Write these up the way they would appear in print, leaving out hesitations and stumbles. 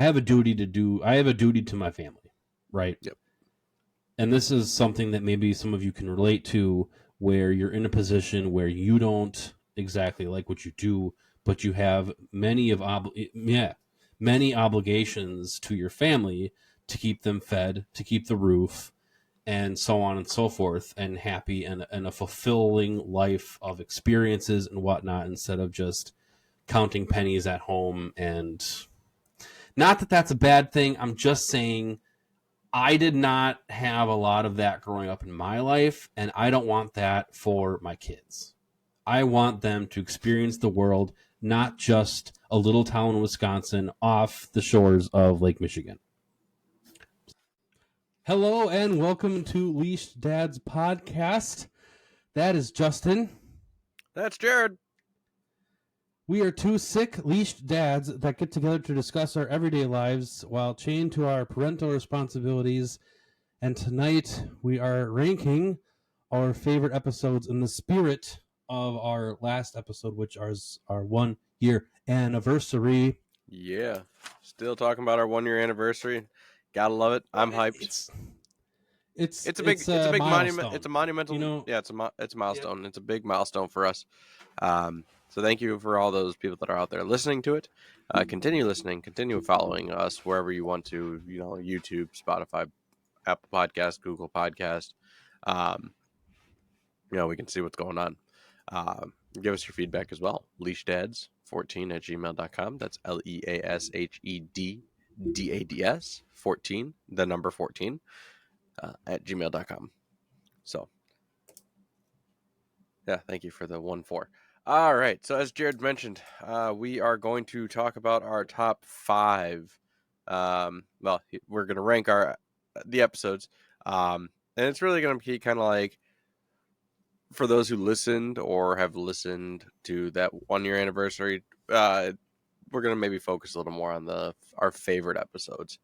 I have a duty to my family, right? Yep. And this is something that maybe some of you can relate to, where you're in a position where you don't exactly like what you do, but you have many obligations to your family to keep them fed, to keep the roof, and so on and so forth, and happy and a fulfilling life of experiences and whatnot, instead of just counting pennies at home. And not that that's a bad thing. I'm just saying I did not have a lot of that growing up in my life, and I don't want that for my kids. I want them to experience the world, not just a little town in Wisconsin off the shores of Lake Michigan. Hello and welcome to Leashed Dads podcast. That is Justin. That's Jared. We are two sick leashed dads that get together to discuss our everyday lives while chained to our parental responsibilities. And tonight we are ranking our favorite episodes in the spirit of our last episode, which is our 1 year anniversary. Yeah. Still talking about our 1 year anniversary. Gotta love it. I'm hyped. It's a big milestone. monument. It's a monumental. You know, it's a milestone. It's a big milestone for us. So thank you for all those people that are out there listening to it. Continue listening. Continue following us wherever you want to. YouTube, Spotify, Apple Podcast, Google Podcast. We can see what's going on. Give us your feedback as well. leashdads14@gmail.com. That's LEASHEDDADS 14, the number 14, at gmail.com. So, yeah, thank you for the 1-4. All right. So, as Jared mentioned, we are going to talk about our top 5. Well, we're going to rank the episodes. And it's really going to be kind of like, for those who listened or have listened to that 1 year anniversary, we're going to maybe focus a little more on our favorite episodes.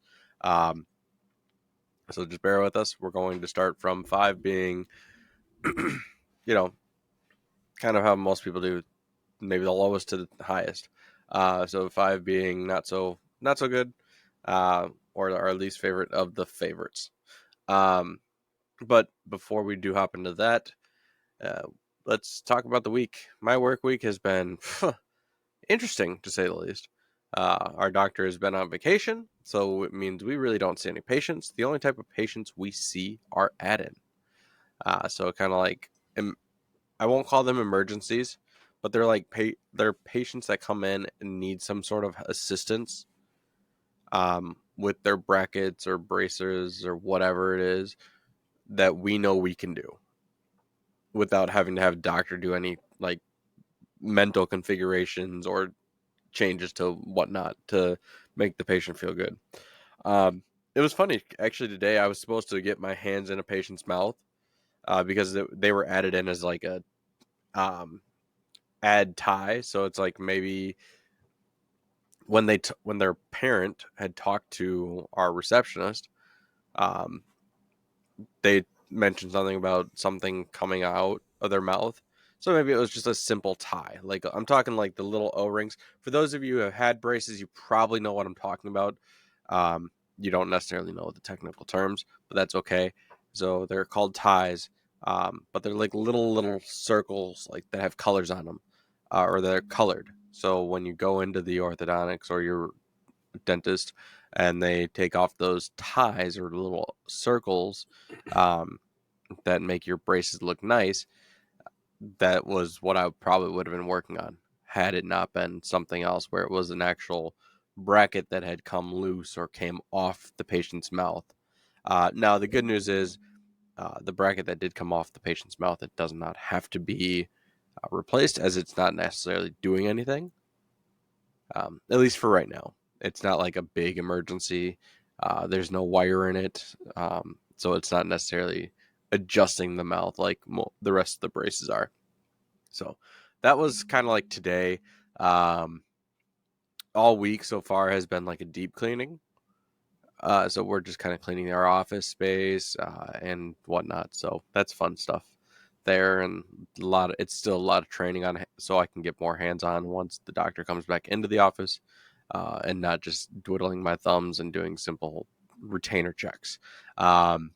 So just bear with us. We're going to start from 5 being, kind of how most people do, maybe the lowest to the highest. So 5 being not so good, or our least favorite of the favorites. But before we do hop into that, let's talk about the week. My work week has been interesting, to say the least. Our doctor has been on vacation, so it means we really don't see any patients. The only type of patients we see are add-in. So kind of like, I won't call them emergencies, but they're like they're patients that come in and need some sort of assistance with their brackets or bracers or whatever it is that we know we can do, without having to have a doctor do any like mental configurations or changes to whatnot to make the patient feel good. It was funny, actually. Today I was supposed to get my hands in a patient's mouth because they were added in as like a add tie. So it's like, maybe when their parent had talked to our receptionist, they mentioned something about something coming out of their mouth. So maybe it was just a simple tie. Like, I'm talking like the little O-rings. For those of you who have had braces, you probably know what I'm talking about. You don't necessarily know the technical terms, but that's okay. So they're called ties, but they're like little circles like that have colors on them, or they're colored. So when you go into the orthodontics or your dentist and they take off those ties or little circles that make your braces look nice, that was what I probably would have been working on, had it not been something else where it was an actual bracket that had come loose or came off the patient's mouth. Now, the good news is the bracket that did come off the patient's mouth, it does not have to be replaced, as it's not necessarily doing anything, at least for right now. It's not like a big emergency. There's no wire in it, so it's not necessarily adjusting the mouth like the rest of the braces are. So that was kind of like today. All week so far has been like a deep cleaning. So we're just kind of cleaning our office space and whatnot. So that's fun stuff there, and it's still a lot of training on, so I can get more hands-on once the doctor comes back into the office. and not just dwiddling my thumbs and doing simple retainer checks. Um,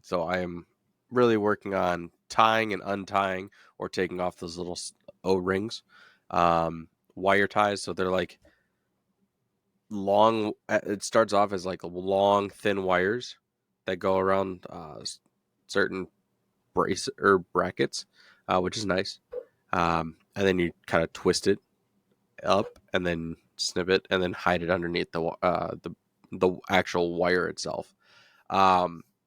so I am really working on tying and untying or taking off those little O-rings, wire ties. So they're like long. It starts off as like long, thin wires that go around certain brace or brackets, which is nice. And then you kind of twist it up and then snip it and then hide it underneath the actual wire itself.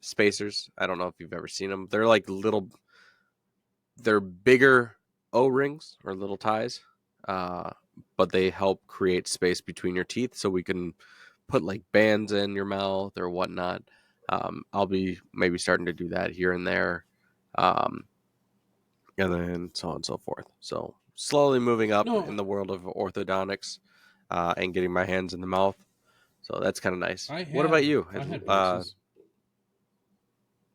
Spacers. I don't know if you've ever seen them. They're like little. They're bigger O-rings or little ties, uh, but they help create space between your teeth, so we can put like bands in your mouth or whatnot. I'll be maybe starting to do that here and there, um, and then so on and so forth. So slowly moving up in No, the world of orthodontics and getting my hands in the mouth. So that's kind of nice. What about you? I had braces.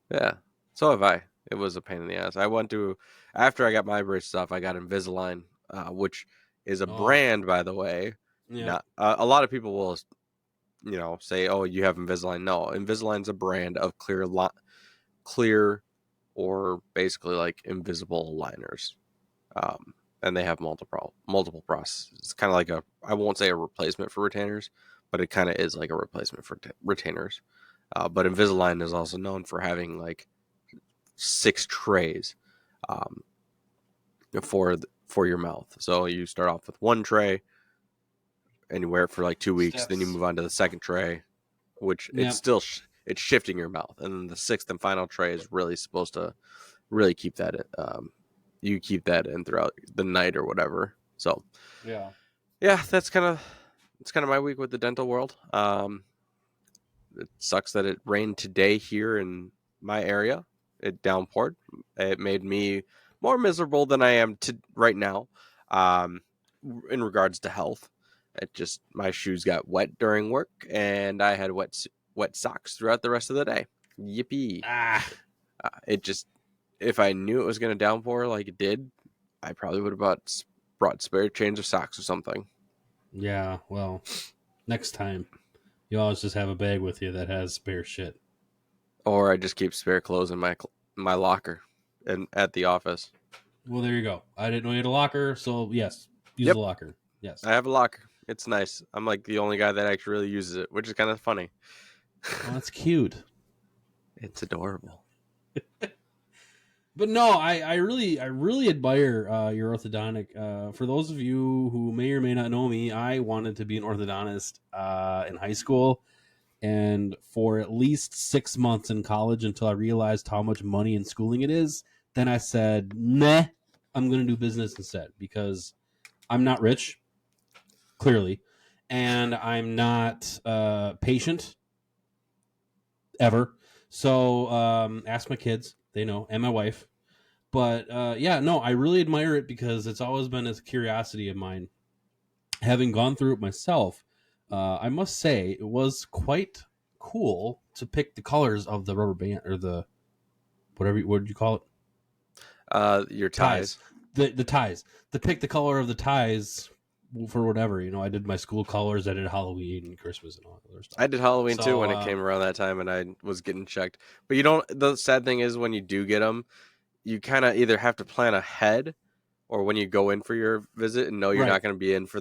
Yeah, so have I. It was a pain in the ass. I went to After I got my braces off, I got Invisalign, which is a Oh, brand, by the way. yeah. Not a lot of people will, say, "Oh, you have Invisalign." No, Invisalign's a brand of clear, or basically like invisible liners, and they have multiple processes. It's kind of like I won't say a replacement for retainers, but it kind of is like a replacement for retainers. But Invisalign is also known for having like 6 trays, um, for your mouth. So you start off with one tray and you wear it for like 2 weeks. Then you Steps. move on to the second tray, which it's Yep. still it's shifting your mouth. And then the sixth and final tray is really supposed to really keep that. You keep that in throughout the night or whatever. So Yeah. yeah, that's kind of my week with the dental world. It sucks that it rained today here in my area. It downpoured. It made me more miserable than I am right now. Um, in regards to health, it just my shoes got wet during work, and I had wet socks throughout the rest of the day. Yippee! Ah. It just If I knew it was going to downpour like it did, I probably would have brought spare change of socks or something. Yeah. Well, next time you always just have a bag with you that has spare shit. Or I just keep spare clothes in my locker and at the office. Well, there you go. I didn't know you had a locker, so yes, use the Yep, locker. Yes. I have a locker. It's nice. I'm like the only guy that actually really uses it, which is kind of funny. Oh, that's cute. It's adorable. But no, I really admire your orthodontic. For those of you who may or may not know me, I wanted to be an orthodontist in high school, and for at least 6 months in college until I realized how much money and schooling it is. Then I said, "Nah, I'm going to do business instead because I'm not rich, clearly, and I'm not patient ever." So ask my kids; they know, and my wife. But yeah, no, I really admire it because it's always been a curiosity of mine. Having gone through it myself, I must say it was quite cool to pick the colors of the rubber band or the whatever. What did you call it? Your Ties. ties. The ties. To pick the color of the ties for whatever. I did my school colors. I did Halloween and Christmas and all that other stuff. I did Halloween too So when it came around that time, and I was getting checked. But you don't. The sad thing is when you do get them, you kind of either have to plan ahead, or when you go in for your visit and know you're right, not going to be in for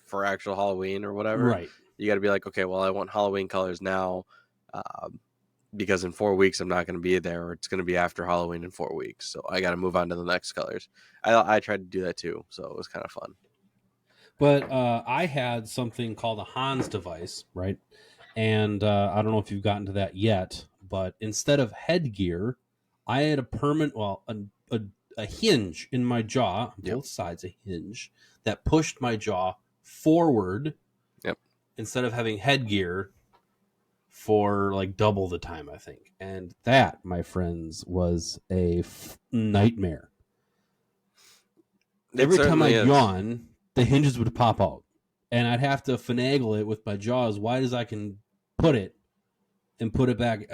for actual Halloween or whatever, right. you got to be like, okay, well, I want Halloween colors now, um, because in 4 weeks I'm not going to be there, or it's going to be after Halloween in 4 weeks, so I got to move on to the next colors. I tried to do that too, so it was kind of fun. But I had something called a Hans device, right? And I don't know if you've gotten to that yet, but instead of headgear, I had a permanent, well, a hinge in my jaw, on Yep. both sides, a hinge that pushed my jaw forward Yep. instead of having headgear for like double the time, I think. And that, my friends, was a nightmare. It Every time certainly I'd is. yawn, the hinges would pop out. And I'd have to finagle it with my jaw as wide as I can put it and put it back.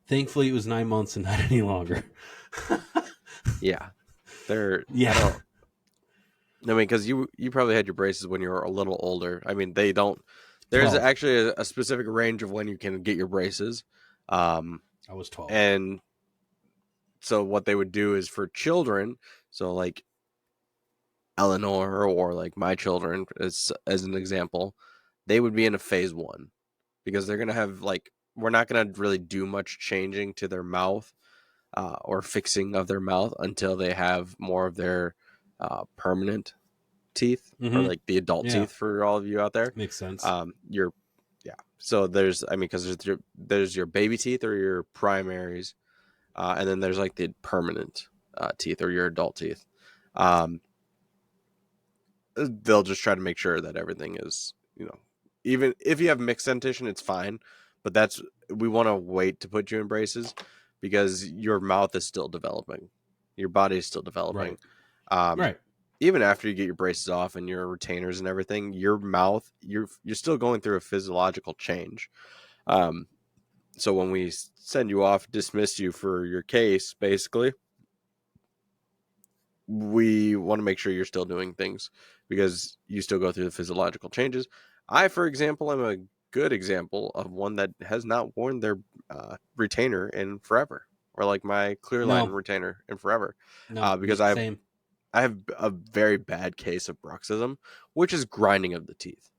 Thankfully, it was 9 months and not any longer. Yeah. They're I Yeah. don't I mean, because you probably had your braces when you were a little older. I mean, they don't. There's 12. actually a specific range of when you can get your braces, um, I was 12. and so what they would do is for children. So like Eleanor or like my children, as an example, they would be in a phase one because they're gonna have like we're not gonna really do much changing to their mouth or fixing of their mouth until they have more of their permanent teeth or Mm-hmm. like the adult Yeah, teeth for all of you out there. makes sense. Your yeah. So there's I mean because there's your baby teeth or your primaries, and then there's like the permanent teeth or your adult teeth. Um, they'll just try to make sure that everything is even if you have mixed dentition, it's fine. But that's we want to wait to put you in braces because your mouth is still developing, your body is still developing. Right. Um, Right. even after you get your braces off and your retainers and everything, your mouth you're still going through a physiological change. Um, so when we send you off, dismiss you for your case, basically, we want to make sure you're still doing things because you still go through the physiological changes. I, for example, am a good example of one that has not worn their retainer in forever, or like my clear line No, retainer in forever, no, because same. I have a very bad case of bruxism, which is grinding of the teeth,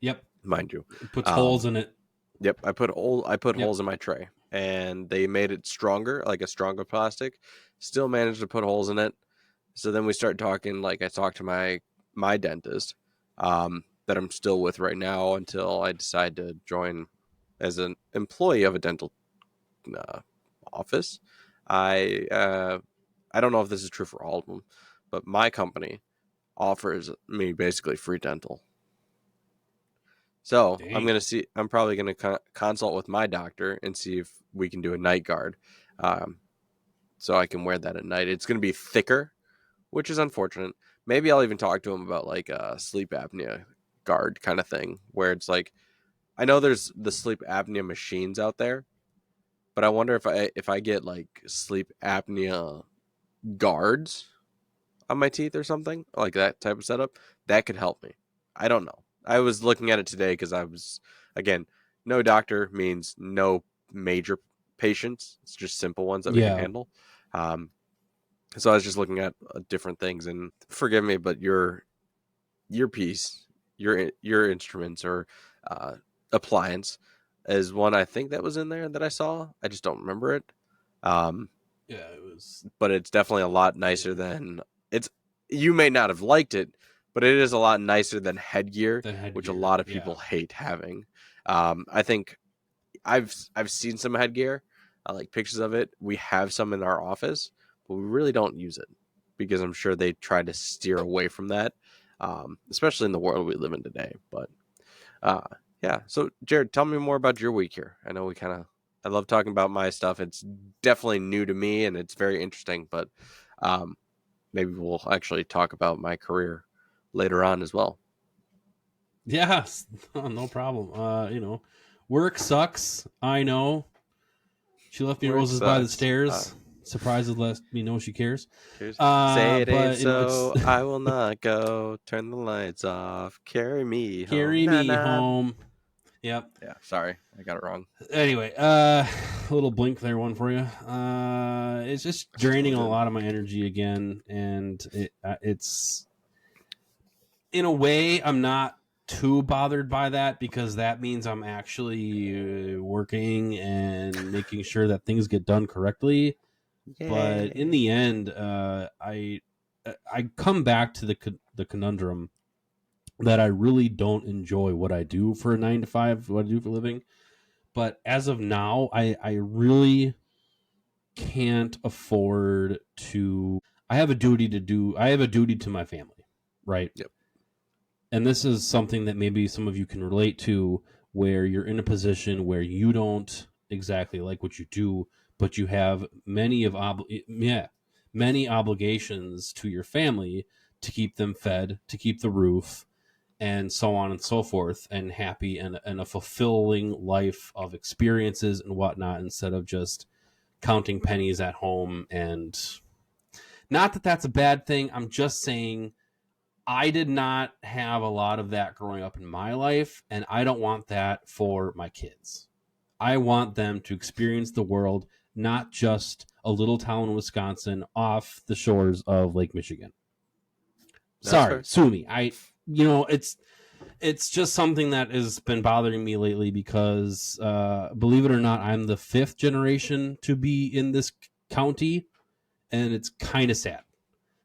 Yep. mind you. It puts holes Um, in it. yep, I put Yep. holes in my tray, and they made it stronger, like a stronger plastic. Still managed to put holes in it. So then we start talking. Like I talked to my dentist, that I'm still with right now until I decide to join as an employee of a dental uh, office. I don't know if this is true for all of them, but my company offers me basically free dental. So I'm Dang. gonna see. I'm probably gonna consult with my doctor and see if we can do a night guard, um, so I can wear that at night. It's gonna be thicker, which is unfortunate. Maybe I'll even talk to him about like a sleep apnea guard kind of thing, where it's like I know there's the sleep apnea machines out there, but I wonder if I get like sleep apnea guards on my teeth or something like that type of setup that could help me. I don't know. I was looking at it today because I was again, no doctor means no major patients. It's just simple ones that we can Yeah. handle. Um, so I was just looking at different things, and forgive me, but your piece, your instruments or uh, appliance is one I think that was in there that I saw. I just don't remember it. Um, Yeah, it was but it's definitely a lot nicer yeah. than it's. You may not have liked it, but it is a lot nicer than headgear, The which a headgear. lot of Yeah. people hate having. I think I've seen some headgear, like pictures of it. We have some in our office, but we really don't use it because I'm sure they try to steer away from that, especially in the world we live in today. But uh, yeah, so Jared, tell me more about your week here. I know we kind of I love talking about my stuff. It's definitely new to me and it's very interesting, but um, maybe we'll actually talk about my career later on as well. Yes. No problem. Work sucks. I know. She left me Work roses by the sucks. stairs. Surprises let me know she cares. Cheers. Say it ain't But it's so. I will not go. Turn the lights off. Carry me home. carry Na me na. home. Yep. Yeah, sorry, I got it wrong. Anyway, a little blink there one for you. It's just Still draining a good. lot of my energy again, and it's in a way I'm not too bothered by that because that means I'm actually working and making sure that things get done correctly. But in Yay. the end, I come back to the conundrum that I really don't enjoy what I do for a 9 to 5, what I do for a living. But as of now, I really can't afford to. I have a duty to my family, right? Yep. And this is something that maybe some of you can relate to, where you're in a position where you don't exactly like what you do, but you have many obligations to your family to keep them fed, to keep the roof, and so on and so forth, and happy and a fulfilling life of experiences and whatnot, instead of just counting pennies at home. And not that that's a bad thing. I'm just saying I did not have a lot of that growing up in my life, and I don't want that for my kids. I want them to experience the world, not just a little town in Wisconsin off the shores of Lake Michigan. That's Sorry, fair. sue me. It's just something that has been bothering me lately because, believe it or not, I'm the fifth generation to be in this county, and it's kind of sad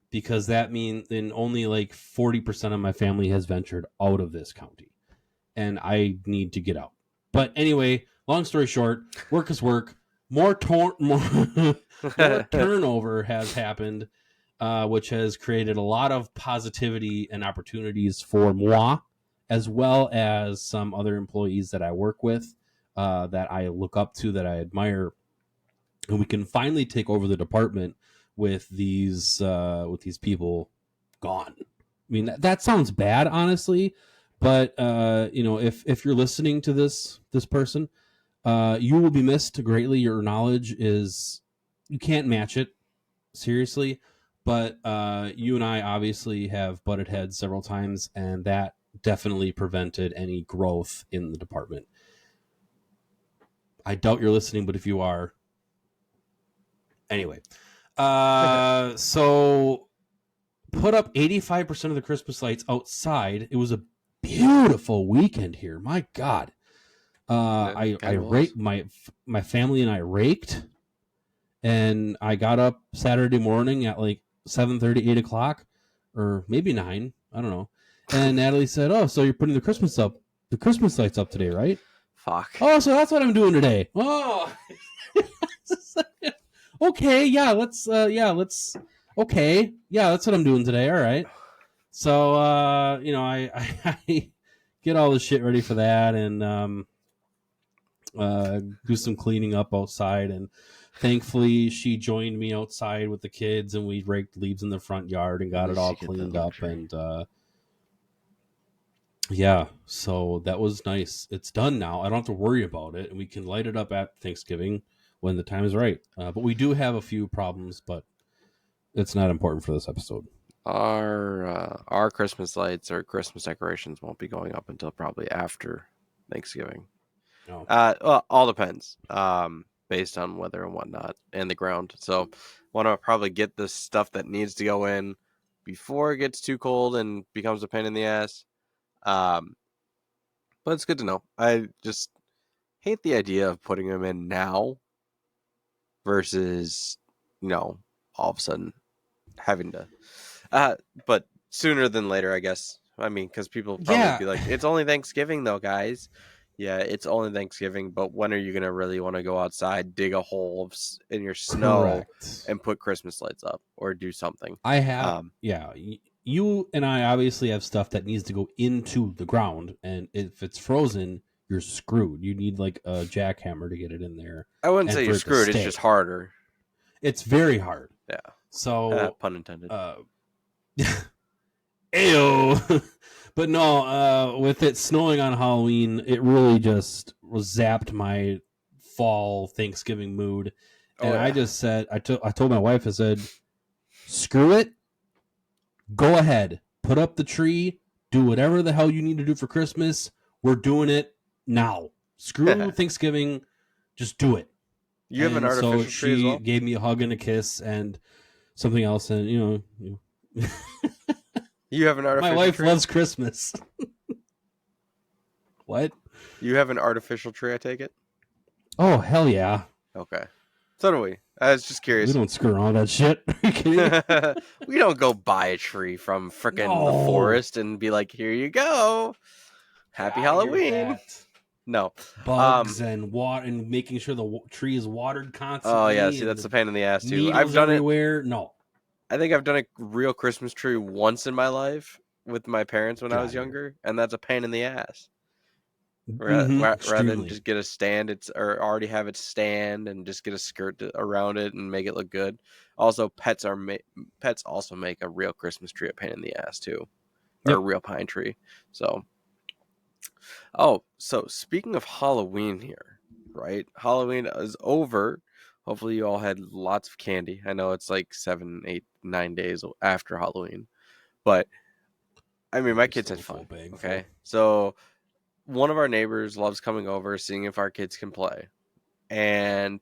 because that means then only like 40% of my family has ventured out of this county, and I need to get out. But anyway, long story short, work is work. More turnover has happened, which has created a lot of positivity and opportunities for moi, as well as some other employees that I work with, that I look up to, that I admire, and we can finally take over the department with these people gone. I mean, that sounds bad, honestly, but if you're listening to this person, you will be missed greatly. Your knowledge is, you can't match it, seriously. But you and I obviously have butted heads several times, and that definitely prevented any growth in the department. I doubt you're listening, but if you are, anyway. So put up 85% of the Christmas lights outside. It was a beautiful weekend here. My God. I raked my family, and I raked, and I got up Saturday morning at like 7:30, 8 o'clock, or maybe 9. I don't know. And Natalie said, "Oh, so you're putting the Christmas lights up today, right?" Fuck. "Oh, so that's what I'm doing today." "Oh." Okay, let's okay, that's what I'm doing today. All right. So I get all the shit ready for that, and do some cleaning up outside, and thankfully she joined me outside with the kids, and we raked leaves in the front yard and got it all cleaned up, and so that was nice. It's done now. I don't have to worry about it, and we can light it up at Thanksgiving when the time is right. But we do have a few problems, but it's not important for this episode. Our Christmas lights or Christmas decorations won't be going up until probably after Thanksgiving. Oh. Well, all depends, based on weather and whatnot and the ground. So, want to probably get the stuff that needs to go in before it gets too cold and becomes a pain in the ass. But it's good to know. I just hate the idea of putting them in now versus, all of a sudden having to. But sooner than later, I guess. I mean, because people probably be like, "It's only Thanksgiving, though, guys." Yeah, it's only Thanksgiving, but when are you gonna really want to go outside, dig a hole in your snow, and put Christmas lights up, or do something? I have, you and I obviously have stuff that needs to go into the ground, and if it's frozen, you're screwed. You need like a jackhammer to get it in there. I wouldn't say you're screwed. It's just harder. It's very hard. Yeah. So pun intended. Ayo. But no, with it snowing on Halloween, it really just zapped my fall Thanksgiving mood. And I just said, I told my wife, I said, screw it. Go ahead. Put up the tree. Do whatever the hell you need to do for Christmas. We're doing it now. Screw Thanksgiving. Just do it. You have an artificial tree as well? She gave me a hug and a kiss and something else. And, You have an artificial my wife tree? loves Christmas. What? You have an artificial tree, I take it? Oh, hell yeah. Okay. So do we. I was just curious. We don't screw around that shit. Are you kidding? We don't go buy a tree from frickin' the forest and be like, here you go. Happy Halloween. No. Bugs and water and making sure the tree is watered constantly. Oh, yeah. See, that's a pain in the ass, too. I've done everywhere. No. I think I've done a real Christmas tree once in my life with my parents when I was younger, and that's a pain in the ass. Rather than just get a stand, or already have it stand and just get a skirt around it and make it look good. Also, pets also make a real Christmas tree a pain in the ass too, or a real pine tree. So, so speaking of Halloween here, right? Halloween is over. Hopefully, you all had lots of candy. I know it's like 7, 8, 9 days after Halloween, but I mean, my kids Still had a full fun. bag full. Okay, so one of our neighbors loves coming over, seeing if our kids can play, and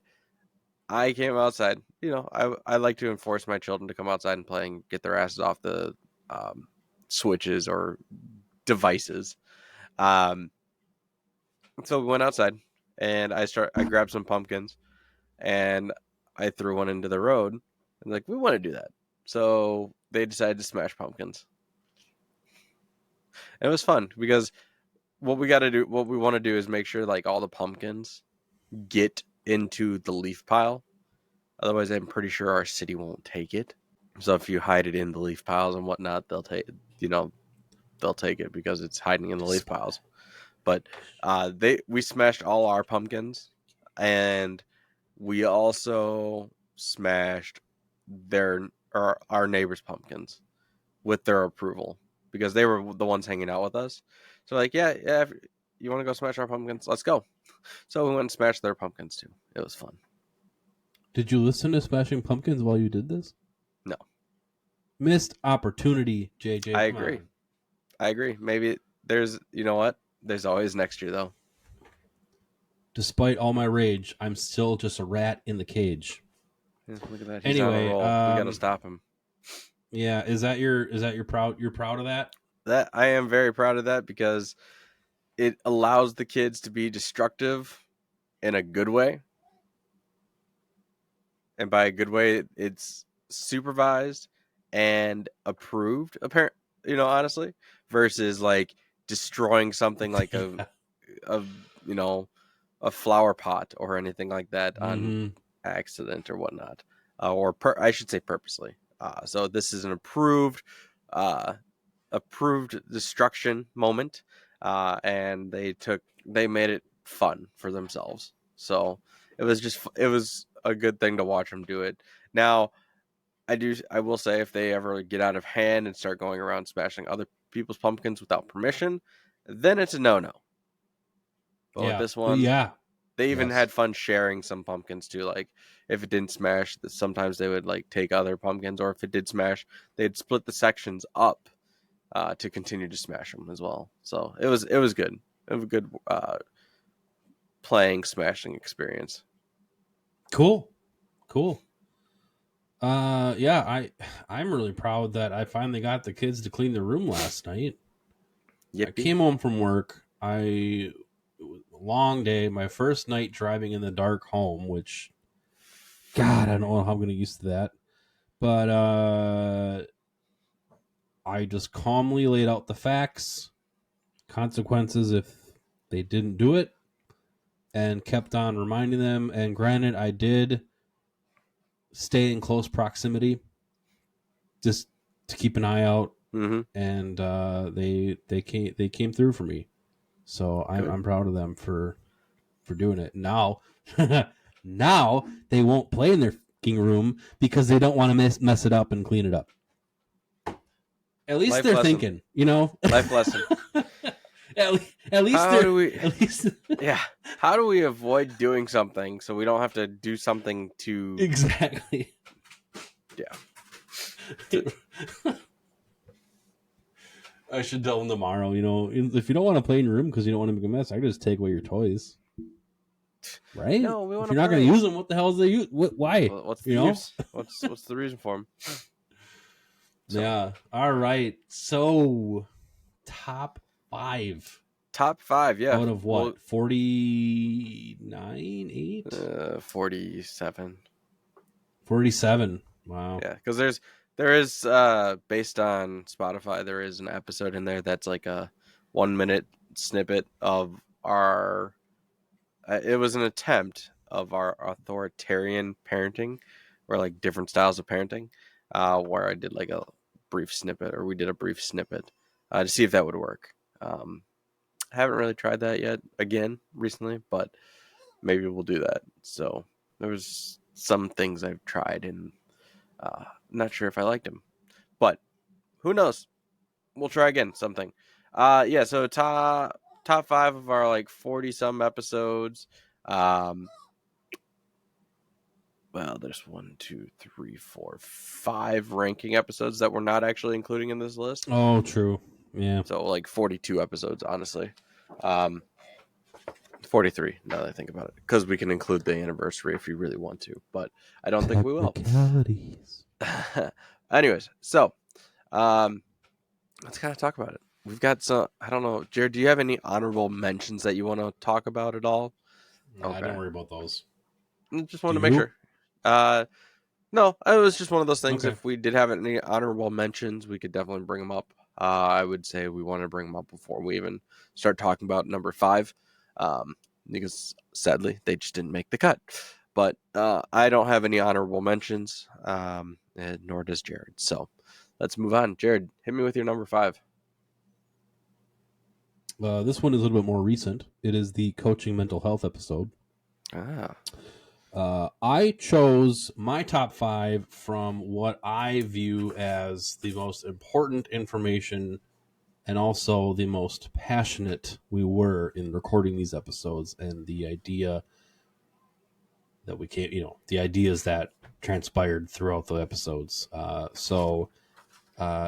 I came outside. I like to enforce my children to come outside and play and get their asses off the um, switches or devices. Um, so we went outside, and I grabbed some pumpkins, and I threw one into the road, and like, we want to do that. So they decided to smash pumpkins. And it was fun because what we want to do is make sure like all the pumpkins get into the leaf pile. Otherwise, I'm pretty sure our city won't take it. So if you hide it in the leaf piles and whatnot, they'll take it because it's hiding in the leaf piles. But we smashed all our pumpkins, and we also smashed our neighbors' pumpkins with their approval because they were the ones hanging out with us. So like, yeah, if you want to go smash our pumpkins, let's go. So we went and smashed their pumpkins too. It was fun. Did you listen to Smashing Pumpkins while you did this? No, Missed opportunity, JJ. I Come agree. on. I agree. Maybe you know what? There's always next year though. Despite all my rage, I'm still just a rat in the cage. Yeah, look at that. He's on a Anyway, roll. We got to stop him. yeah, is that your proud? You're proud of that? That I am very proud of that because it allows the kids to be destructive in a good way. And by a good way, it's supervised and approved, apparent, honestly, versus like destroying something like Yeah. a you know, a flower pot or anything like that on Mm-hmm. accident or whatnot, I should say purposely. So this is an uh, approved destruction moment, and they made it fun for themselves. So it was a good thing to watch them do it. Now I will say if they ever get out of hand and start going around smashing other people's pumpkins without permission, then it's a no. But with Yeah. this one, Yeah. they even Yes. had fun sharing some pumpkins too. Like if it didn't smash, sometimes they would like take other pumpkins, or if it did smash, they'd split the sections up to continue to smash them as well. So it was good. It was a good playing smashing experience. Cool. Cool. Yeah, I'm really proud that I finally got the kids to clean the room last night. I Yippee! came home from work. Long day, my first night driving in the dark home, which God, I don't know how I'm gonna get used to that. But I just calmly laid out the facts, consequences if they didn't do it, and kept on reminding them. And granted, I did stay in close proximity just to keep an eye out, Mm-hmm. and they came through for me. So Good. I'm proud of them for doing it. Now now they won't play in their fucking room because they don't want to mess it up and clean it up. At least Life they're lesson. thinking, you know. Life lesson. At least How they're do we? at least Yeah. How do we avoid doing something so we don't have to do something to? exactly. Yeah. I should tell them tomorrow. You know, if you don't want to play in your room because you don't want to make a mess, I can just take away your toys. Right? No, we If want you're to not going play. to use them, what the hell is they use? Why? What's the You know? use? What's the reason for them? So, Yeah. All right. So, top 5 top 5, yeah. out of what? 49, 8? 47. 47. Wow. Yeah, because there is based on Spotify, there is an episode in there that's like a 1 minute snippet of our. It was an attempt of our authoritarian parenting, or like different styles of parenting, where I did like a brief snippet, or we did a brief snippet, to see if that would work. I haven't really tried that yet again recently, but maybe we'll do that. So there was some things I've tried, and not sure if I liked them, but who knows? We'll try again. Something. Yeah. So top 5 of our like 40 some episodes. Well, there's 1, 2, 3, 4, 5 ranking episodes that we're not actually including in this list. Oh, true. Yeah. So like 42 episodes, honestly. Um, 43 now that I think about it, because we can include the anniversary if you really want to, but I don't think we will. Technicalities. Anyways, so um, let's kind of talk about it. We've got some, I don't know, Jared, do you have any honorable mentions that you want to talk about at all? Nah, Okay. don't worry about those. Just Do wanted to make you? sure. Uh, no, it was just one of those things. Okay. If we did have any honorable mentions, we could definitely bring them up. I would say we want to bring them up before we even start talking about number 5, um, because sadly they just didn't make the cut. But I don't have any honorable mentions, and nor does Jared. So let's move on. Jared, hit me with your number 5. This one is a little bit more recent. It is the coaching mental health episode. Ah, I chose my top 5 from what I view as the most important information and also the most passionate we were in recording these episodes, and the idea that we can't, the ideas that transpired throughout the episodes.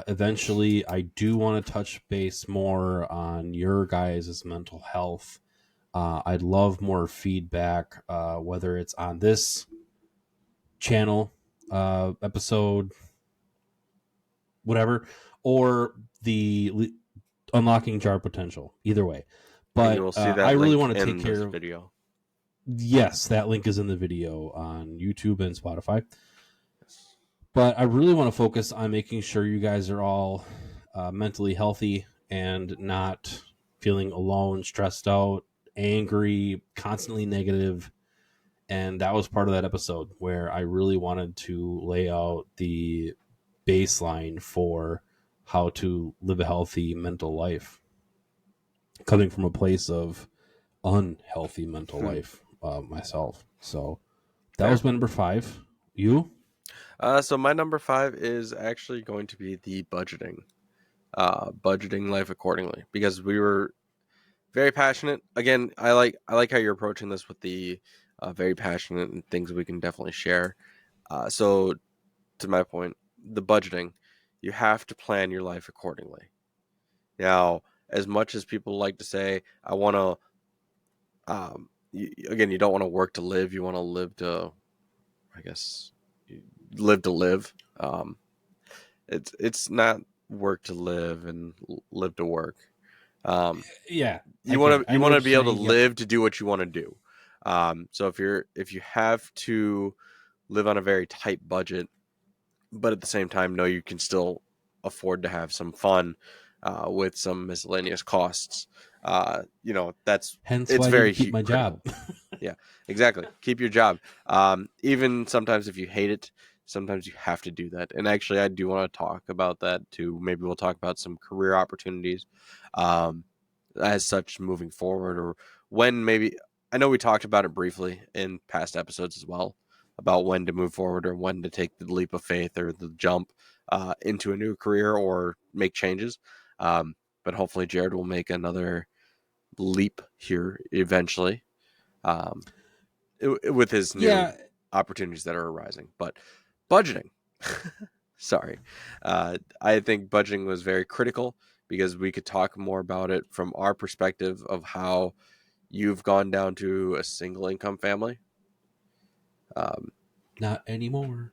Eventually, I do want to touch base more on your guys' mental health. I'd love more feedback, whether it's on this channel, episode, whatever, or the unlocking jar potential. Either way, and you but will see I that really link want to take in care this of. video. Yes, that link is in the video on YouTube and Spotify. Yes. But I really want to focus on making sure you guys are all mentally healthy and not feeling alone, stressed out, angry, constantly negative. And that was part of that episode where I really wanted to lay out the baseline for how to live a healthy mental life, coming from a place of unhealthy mental life myself. So that Fair. was my number 5. You? So my number 5 is actually going to be the budgeting life accordingly, because we were very passionate. Again, I like how you're approaching this with the very passionate and things we can definitely share. So to my point, the budgeting, you have to plan your life accordingly. Now, as much as people like to say, I want to, again, you don't want to work to live. You want to live to, I guess, live to live. It's not work to live and live to work. Um, Yeah, I you get it. want to I you know want what to you're be able to saying. Yep. live to do what you want to do. So if you have to live on a very tight budget, but at the same time know you can still afford to have some fun with some miscellaneous costs, that's Hence it's why I need to very keep my job. critical. Yeah, exactly. Keep your job. Even sometimes if you hate it, sometimes you have to do that. And actually, I do want to talk about that too. Maybe we'll talk about some career opportunities, um, as such moving forward, or when maybe. I know we talked about it briefly in past episodes as well, about when to move forward or when to take the leap of faith or the jump into a new career or make changes. But hopefully, Jared will make another leap here eventually, um, with his new Yeah, opportunities that are arising. But budgeting, sorry, I think budgeting was very critical, because we could talk more about it from our perspective of how you've gone down to a single income family. Um, not anymore.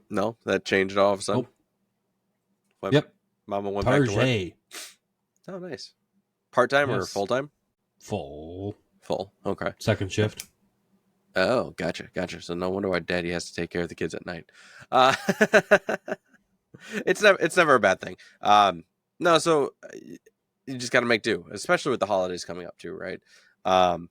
no, that changed all of a sudden Nope. when Yep. Mama went back to work. Target. Oh, nice. Part time or Yes. full time? Full. Full. Okay. Second shift. Oh, gotcha. So no wonder why Daddy has to take care of the kids at night. Uh, it's never a bad thing. No, so you just got to make do, especially with the holidays coming up too, right? Um,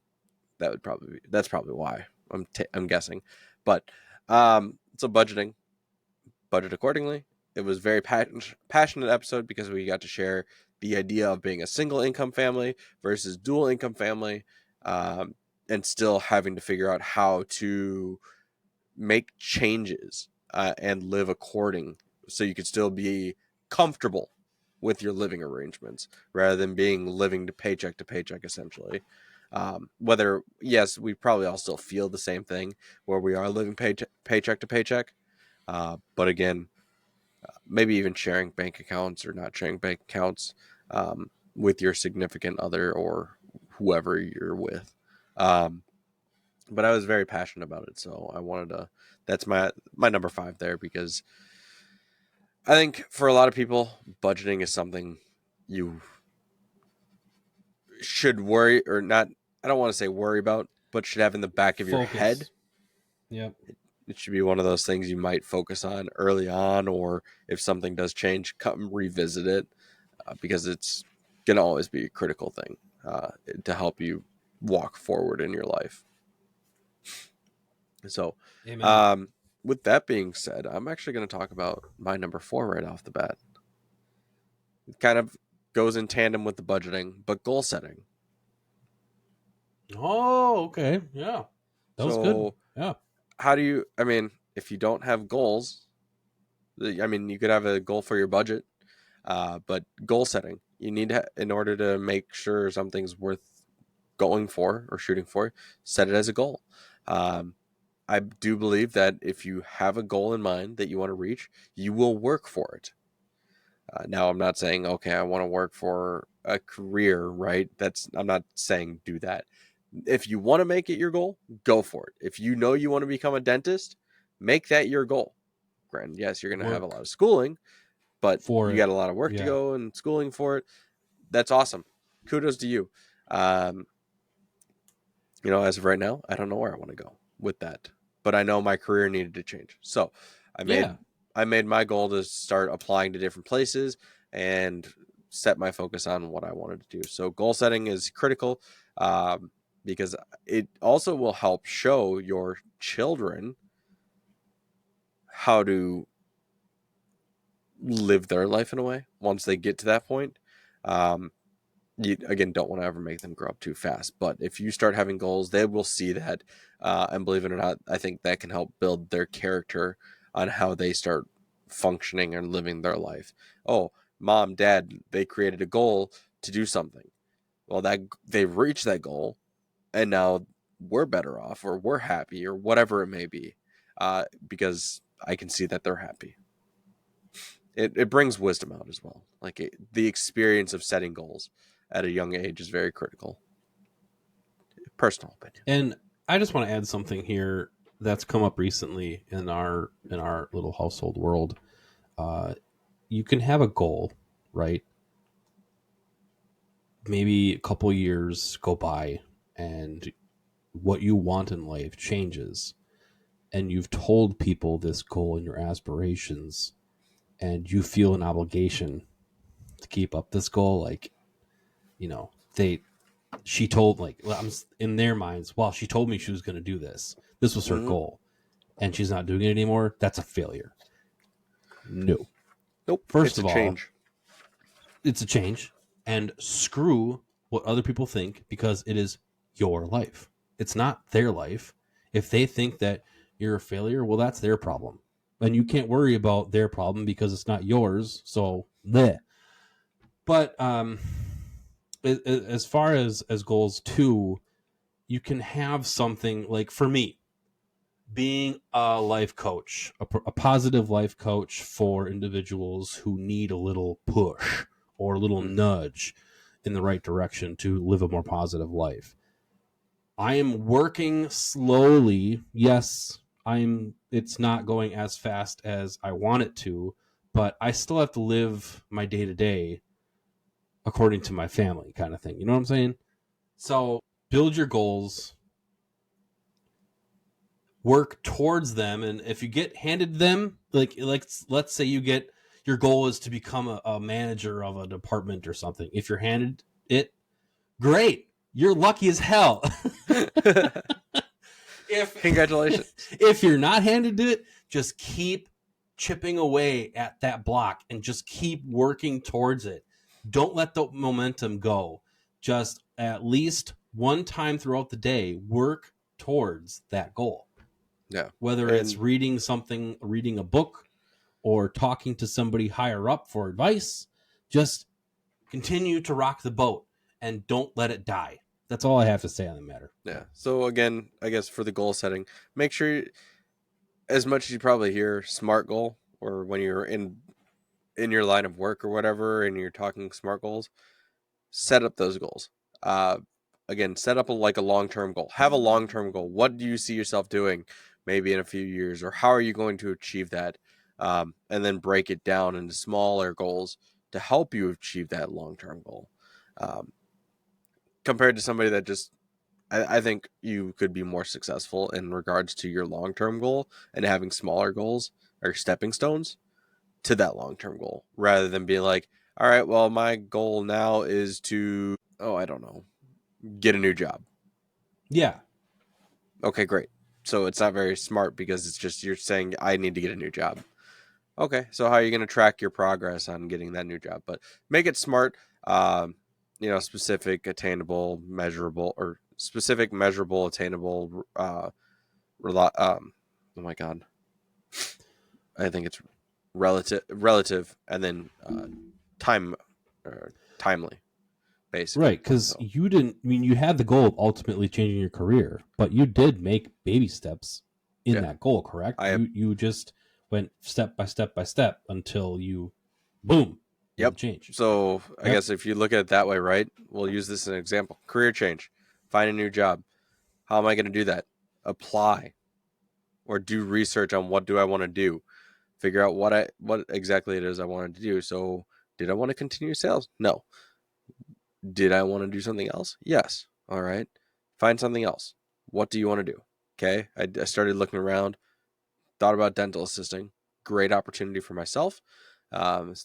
that's probably why I'm guessing, but so budget accordingly. It was very passionate episode, because we got to share the idea of being a single income family versus dual income family, um, and still having to figure out how to make changes and live according, so you could still be comfortable with your living arrangements rather than being living to paycheck essentially. Whether, yes, we probably all still feel the same thing where we are living paycheck to paycheck, but again, maybe even sharing bank accounts or not sharing bank accounts, with your significant other or whoever you're with. Um, but I was very passionate about it, so I wanted to. That's my number 5 there, because I think for a lot of people, budgeting is something you should worry or not. I don't want to say worry about, but should have in the back of your head. Focus. Yep. It should be one of those things you might focus on early on, or if something does change, come revisit it, because it's gonna always be a critical thing to help you walk forward in your life. So, Amen. um, with that being said, I'm actually going to talk about my number 4 right off the bat. It kind of goes in tandem with the budgeting, but goal setting. Oh, okay. Yeah. That was good. So, Yeah. how do you, I mean, if you don't have goals, I mean, you could have a goal for your budget, but goal setting, you need to, in order to make sure something's worth going for or shooting for, set it as a goal. Um, I do believe that if you have a goal in mind that you want to reach, you will work for it. Now, I'm not saying, okay, I want to work for a career, right? I'm not saying do that. If you want to make it your goal, go for it. If you know you want to become a dentist, make that your goal. Granted, yes, you're going to have a lot Work of schooling, but for you it. got a lot of work to Yeah. go and schooling for it. That's awesome. Kudos to you. Um, as of right now, I don't know where I want to go with that, but I know my career needed to change. So I Yeah. made I made my goal to start applying to different places and set my focus on what I wanted to do. So goal setting is critical, because it also will help show your children how to live their life in a way once they get to that point. Um, you again don't want to ever make them grow up too fast, but if you start having goals, they will see that, and believe it or not, I think that can help build their character on how they start functioning and living their life. Oh, mom, dad, they created a goal to do something. Well, that they've reached that goal, and now we're better off, or we're happy, or whatever it may be, because I can see that they're happy. It brings wisdom out as well. Like the experience of setting goals at a young age is very critical. Personal opinion. And I just want to add something here that's come up recently in our little household world. Uh, you can have a goal, right? Maybe a couple years go by, and what you want in life changes, and you've told people this goal and your aspirations, and you feel an obligation to keep up this goal. Like, they she told, like, well, I'm in their minds, well, she told me she was going to do this. This was her Mm-hmm. goal, and she's not doing it anymore. That's a failure. No. Nope, First it's a of all, change. it's a change, and screw what other people think, because it is your life. It's not their life. If they think that you're a failure, well, that's their problem. And you can't worry about their problem because it's not yours. So, bleh. But as far as goals too, you can have something like, for me, being a life coach, a positive life coach for individuals who need a little push or a little Mm-hmm. nudge in the right direction to live a more positive life. I am working slowly. Yes, it's not going as fast as I want it to, but I still have to live my day to day according to my family, kind of thing. You know what I'm saying? So build your goals, work towards them, and if you get handed them, like let's say you get, your goal is to become a manager of a department or something. If you're handed it, great, you're lucky as hell. if Congratulations. if you're not handed it, just keep chipping away at that block and just keep working towards it. Don't let the momentum go. Just at least one time throughout the day, work towards that goal. Yeah. Whether it's And reading a book, or talking to somebody higher up for advice, just continue to rock the boat and don't let it die. That's all I have to say on the matter. yeah. So again, I guess for the goal setting, make sure as much as you probably hear SMART goal, or when you're in your line of work or whatever, and you're talking SMART goals, set up those goals. Uh, Again, set up like a long-term goal. Have a long-term goal. What do you see yourself doing maybe in a few years, or how are you going to achieve that? And then break it down into smaller goals to help you achieve that long-term goal. Um, Compared to somebody that just, I think you could be more successful in regards to your long-term goal and having smaller goals or stepping stones to that long-term goal rather than being like, all right, well, my goal now is to, oh, I don't know, get a new job. Yeah. Okay, great. So it's not very smart because it's just you're saying I need to get a new job. Okay, so how are you going to track your progress on getting that new job? But make it smart, um, specific, attainable, measurable, or specific, measurable, attainable. Oh my god, I think it's relative, and then time, timely, Right, basically. because So you didn't. I mean, you had the goal of ultimately changing your career, but you did make baby steps in yeah, that goal. Correct? I have. You just went step by step by step until you, boom, made Yep. the change. So I Yep. guess if you look at it that way, right? We'll use this as an example. Career change, find a new job. How am I going to do that? Apply or do research on what do I want to do. Figure out what exactly it is I wanted to do. So did I want to continue sales? No. Did I want to do something else? Yes. All right. Find something else. What do you want to do? Okay. I started looking around, thought about dental assisting. Great opportunity for myself.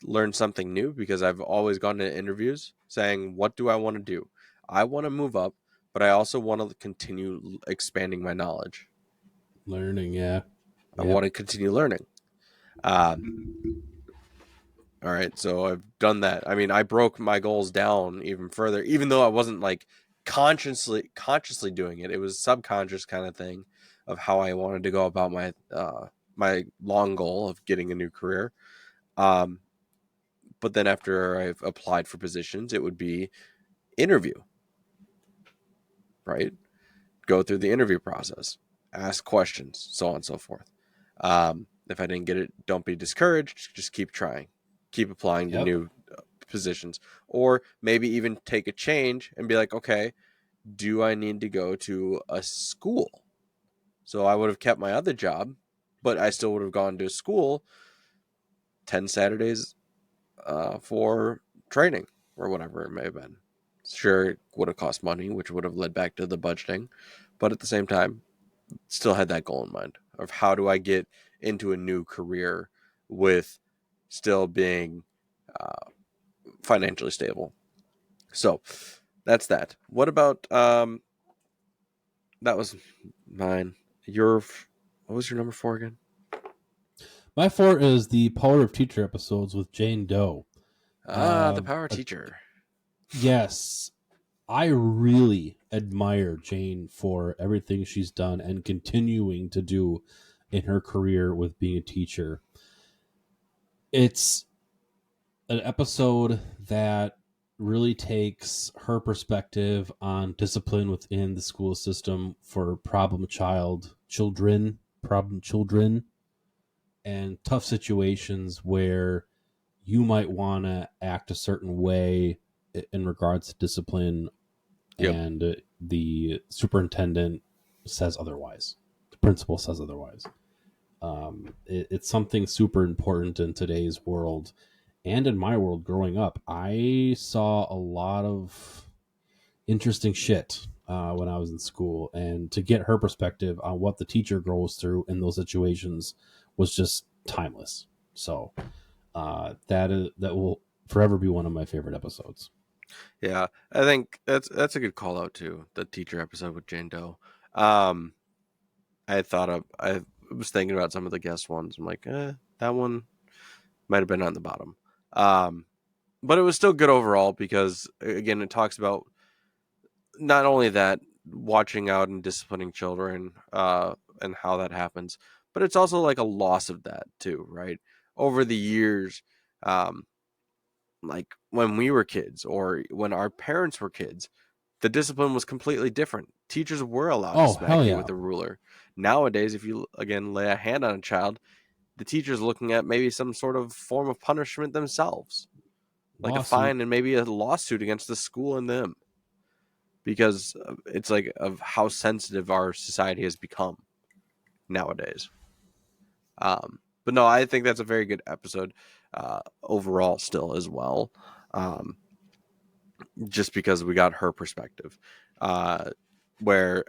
Learned something new because I've always gone to interviews saying, what do I want to do? I want to move up, but I also want to continue expanding my knowledge. Learning. Yeah. I Yep. want to continue learning. Um, all right, so I've done that. I mean, I broke my goals down even further, even though I wasn't like consciously doing it. It was subconscious kind of thing of how I wanted to go about my long goal of getting a new career. Um, but then after I've applied for positions, it would be interview, right? Go through the interview process, ask questions, so on and so forth. If I didn't get it, don't be discouraged. Just keep trying, keep applying to Yep. new positions, or maybe even take a change and be like, okay, do I need to go to a school? So I would have kept my other job, but I still would have gone to school 10 Saturdays for training or whatever it may have been. Sure, it would have cost money, which would have led back to the budgeting, but at the same time, still had that goal in mind of how do I get into a new career with still being uh, financially stable. So that's that. What about that was mine. Your what was your number 4 again? My four is the Power of Teacher episodes with Jane Doe. The Uh, power teacher. yes, I really admire Jane for everything she's done and continuing to do in her career with being a teacher. It's an episode that really takes her perspective on discipline within the school system for problem children, and tough situations where you might want to act a certain way in regards to discipline, Yep. and the superintendent says otherwise. The principal says otherwise. It's something super important in today's world, and in my world growing up. I saw a lot of interesting shit when I was in school, and to get her perspective on what the teacher goes through in those situations was just timeless. So that will forever be one of my favorite episodes. Yeah, I think that's a good call out too. The teacher episode with Jane Doe. Um, I was thinking about some of the guest ones. I'm like, that one might have been on the bottom. Um, but it was still good overall because again, it talks about not only that watching out and disciplining children, and how that happens, but it's also like a loss of that too, right? Over the years, um, like when we were kids or when our parents were kids, the discipline was completely different. Teachers were allowed to Oh hell smack you yeah! with a ruler. Nowadays, if you again lay a hand on a child, the teacher's looking at maybe some sort of form of punishment themselves, like a Lawsuit. fine and maybe a lawsuit against the school and them, because it's like of how sensitive our society has become nowadays. But no, I think that's a very good episode overall still as well, um, just because we got her perspective. Where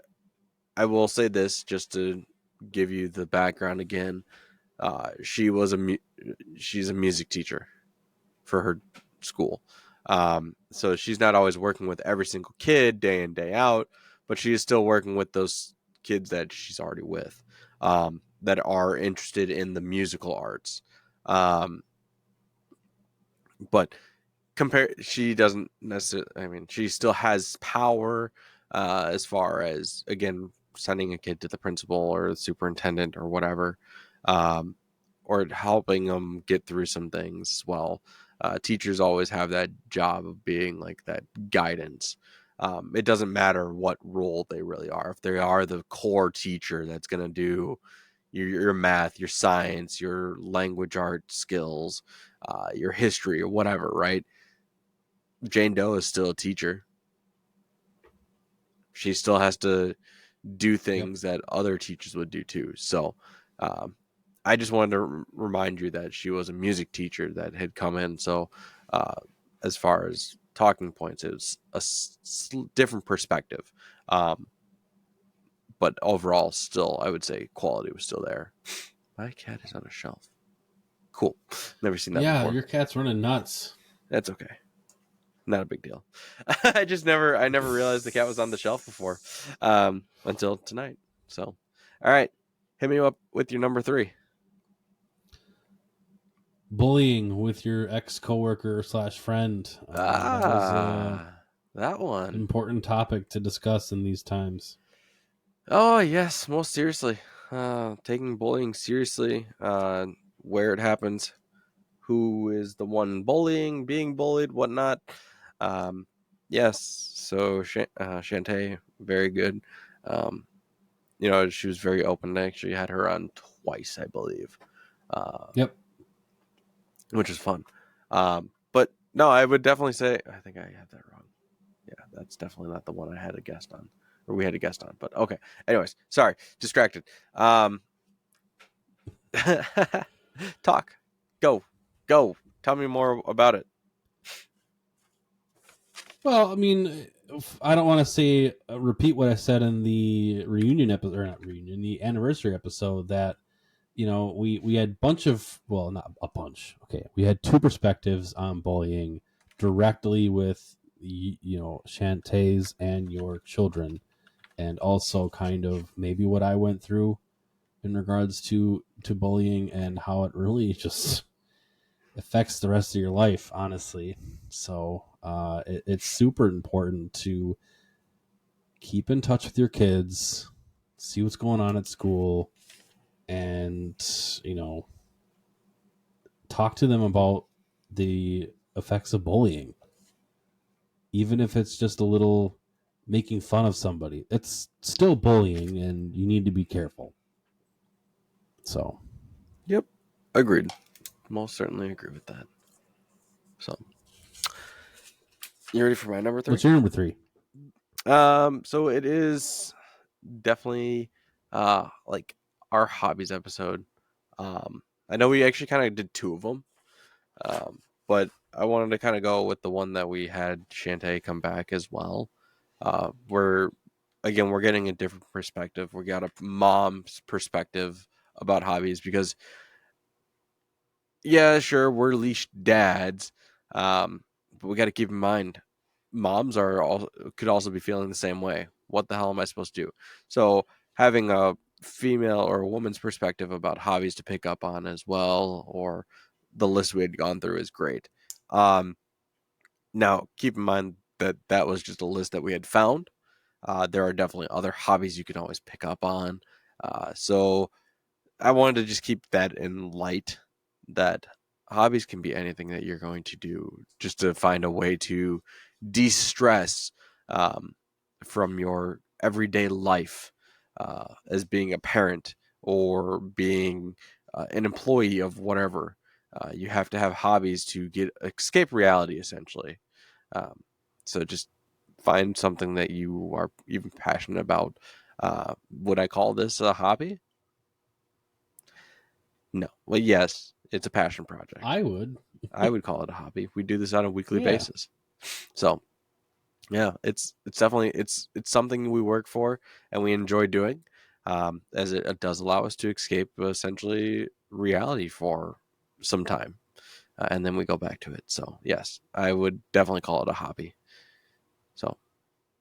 I will say this just to give you the background again. She was she's a music teacher for her school. So she's not always working with every single kid day in, day out, but she is still working with those kids that she's already with, that are interested in the musical arts. Um, but she doesn't necessarily, I mean, she still has power, as far as, again, sending a kid to the principal or the superintendent or whatever, um, or helping them get through some things as well. Teachers always have that job of being like that guidance. It doesn't matter what role they really are. If they are the core teacher that's going to do your math, your science, your language art skills, your history or whatever, right? Jane Doe is still a teacher. She still has to do Yep. things that other teachers would do too. So, um, I just wanted to remind you that she was a music teacher that had come in. So, uh, as far as talking points, it was a different perspective. Um, but overall, still, I would say quality was still there. My cat is on a shelf. Cool. Never seen that Yeah, before. your cat's running nuts. That's okay. Not a big deal. I never realized the cat was on the shelf before, until tonight. So, all right, hit me up with your number 3. Bullying with your ex coworker slash friend. That was a That one. important topic to discuss in these times. Oh yes, most seriously. Taking bullying seriously. Where it happens, who is the one bullying, being bullied, whatnot. Um, yes. So Shantae, very good. Um, she was very open. I actually had her on twice, I believe, uh, Yep. which is fun. But no, I would definitely say, I think I had that wrong. Yeah, that's definitely not the one I had a guest on, or we had a guest on. But okay. Anyways, sorry, distracted. Talk, go. Tell me more about it. Well, I mean, I don't want to say repeat what I said in the reunion episode, or not reunion, the anniversary episode. That we had bunch of, well, not a bunch. Okay, we had two perspectives on bullying directly with Shantae's and your children, and also kind of maybe what I went through in regards to bullying and how it really just affects the rest of your life, honestly. So it's super important to keep in touch with your kids, see what's going on at school, and talk to them about the effects of bullying, even if it's just a little making fun of somebody. It's still bullying, and you need to be careful. So, Yep, agreed. Most certainly agree with that. So, you ready for my number 3? what's your number 3? So it is definitely like our hobbies episode. I know we actually kind of did 2 of them, but I wanted to kind of go with the one that we had Shantae come back as well. We're again, we're getting a different perspective. We got a mom's perspective about hobbies because, yeah, sure, we're leashed dads, but we got to keep in mind moms could also be feeling the same way. What the hell am I supposed to do? So having a female or a woman's perspective about hobbies to pick up on as well, or the list we had gone through, is great. Um, Now keep in mind that that was just a list that we had found. There are definitely other hobbies you can always pick up on. So I wanted to just keep that in light, that hobbies can be anything that you're going to do just to find a way to de-stress, um, from your everyday life, as being a parent or being an employee of whatever. You have to have hobbies to escape reality, essentially. Um, so just find something that you are even passionate about. Would I call this a hobby? No. Well, yes, it's a passion project. I would. I would call it a hobby. We do this on a weekly Yeah. basis. So yeah, it's definitely it's something we work for and we enjoy doing, as it does allow us to escape essentially reality for some time, and then we go back to it. So yes, I would definitely call it a hobby. So